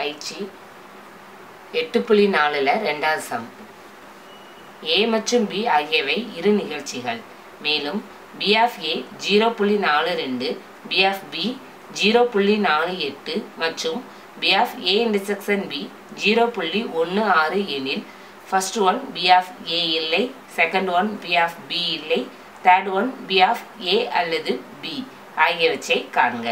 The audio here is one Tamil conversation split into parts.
பயிற்சி 8.4ல் இரண்டாவது சம். A மற்றும் B ஆகியவை இரு நிகழ்ச்சிகள். மேலும் B of A 0.42, B of B 0.48 மற்றும் B of A intersection B 0.16 எனில் first one B of A இல்லை, second one B of B இல்லை, third one B of A அல்லது B ஆகியவற்றை காண்க.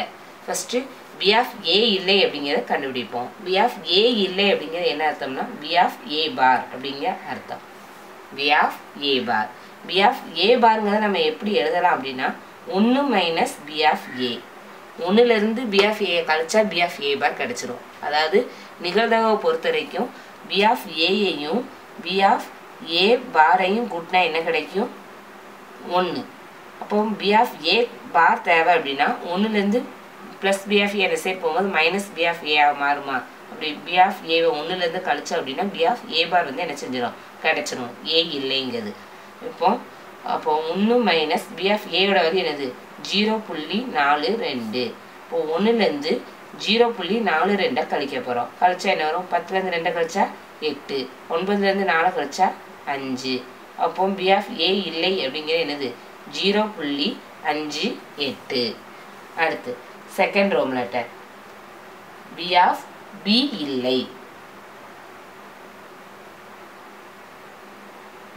first B of A இல்லை அப்படிங்கிறத கண்டுபிடிப்போம். B of A இல்லை அப்படிங்கிறது என்ன அர்த்தம்னா B of A bar அப்படிங்கிற அர்த்தம். B of A bar. B of A barங்கிறத நம்ம எப்படி எழுதலாம் அப்படின்னா 1 minus B of A. 1லிருந்து B of A கழிச்சா B of A bar கிடைச்சிரும். அதாவது நிகழ்தகவை பொறுத்த வரைக்கும் B of Aயையும் B of A பாரையும் கூட்டினா என்ன கிடைக்கும்? 1. அப்போ B of A bar தேவை அப்படின்னா 1லிருந்து plus B of A side போகும்போது மைனஸ் B of A மாறுமா? அப்படி B of A 1லிருந்து கழிச்சா அப்படின்னா B of A bar வந்து என்ன செஞ்சிடும்? கிடைச்சிடும். A இல்லைங்கிறது. அப்போ 1 மைனஸ் B of A யோட வந்து என்னது? 0.42. இப்போ 1லிருந்து 0.42 கழிக்க போகிறோம். கழிச்சா என்ன வரும்? 10லேருந்து 2 கழிச்சா 8, 9லேருந்து 4 கழிச்சா 5. அப்போ B of A இல்லை அப்படிங்கிறது என்னது? 0.58. அடுத்து செகண்ட் ரோம் லெட்டர் B of B இல்லை.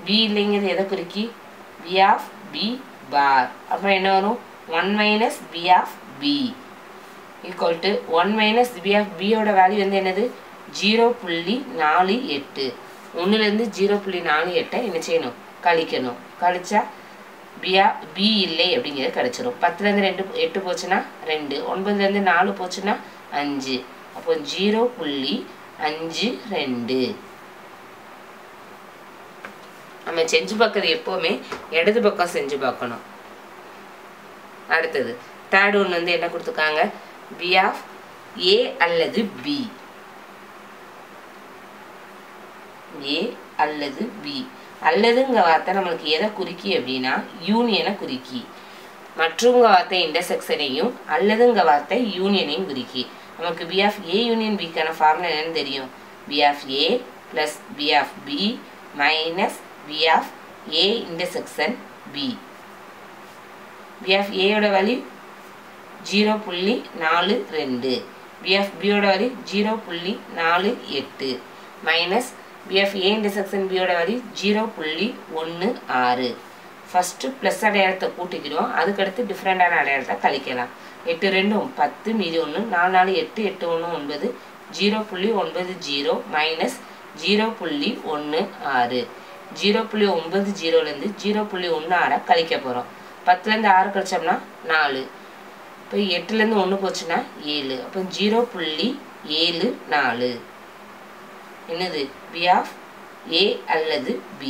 B இல்லைங்கிறது எதை குறிக்கி? B of B bar. அப்போ என்ன வரும்? 1 minus B of B equal to 1 minus B of B யோட வேல்யூ வந்து என்னது? 0.48. 1லிருந்து 0.48 என்ன செய்யணும்? கழிக்கணும். கழிச்சா B இல்லை அப்படிங்கிறது கிடைச்சிரும். 10லேருந்து 8 போச்சுன்னா 2, 9லேருந்து 4 போச்சுன்னா 5. அப்போ 0.52. நம்ம செஞ்சு பார்க்கறது எப்போவுமே இடது பக்கம் செஞ்சு பார்க்கணும். அடுத்தது தேர்ட் ஒன் வந்து என்ன கொடுத்துருக்காங்க? B of A அல்லது B. A அல்லது B. அல்லதுங்க வார்த்தை நம்மளுக்கு எதை குறிக்கி அப்படின்னா யூனியனை குறிக்கி. மற்றுங்க வார்த்தை இன்டர்செக்ஷனையும் அல்லதுங்க வார்த்தை யூனியனையும் குறிக்கி. நமக்கு B of A யூனியன் Bக்கான ஃபார்முலா என்னன்னு தெரியும்? B of A plus B of B minus B of A intersection B. B of A யோட வேல்யூ 0.42. B of B யோட value 0.48 minus B of A intersection B யோட வேல்யூ 0.16. ஃபஸ்ட்டு ப்ளஸ் அடையாளத்தை கூட்டிக்கிறோம், அதுக்கடுத்து டிஃப்ரெண்டான அடையாளத்தை கழிக்கலாம். 8 2 10 மீதி 1, 4 4 8, 8 1 9, 0.90 மைனஸ் 0.16. 0.90லேருந்து 0.16 கழிக்க போகிறோம். 10லேருந்து 6 கழிச்சோம்னா 4. இப்போ 8லேருந்து 1 போச்சுன்னா 7. அப்போ 0.74. என்னது? B of A அல்லது B.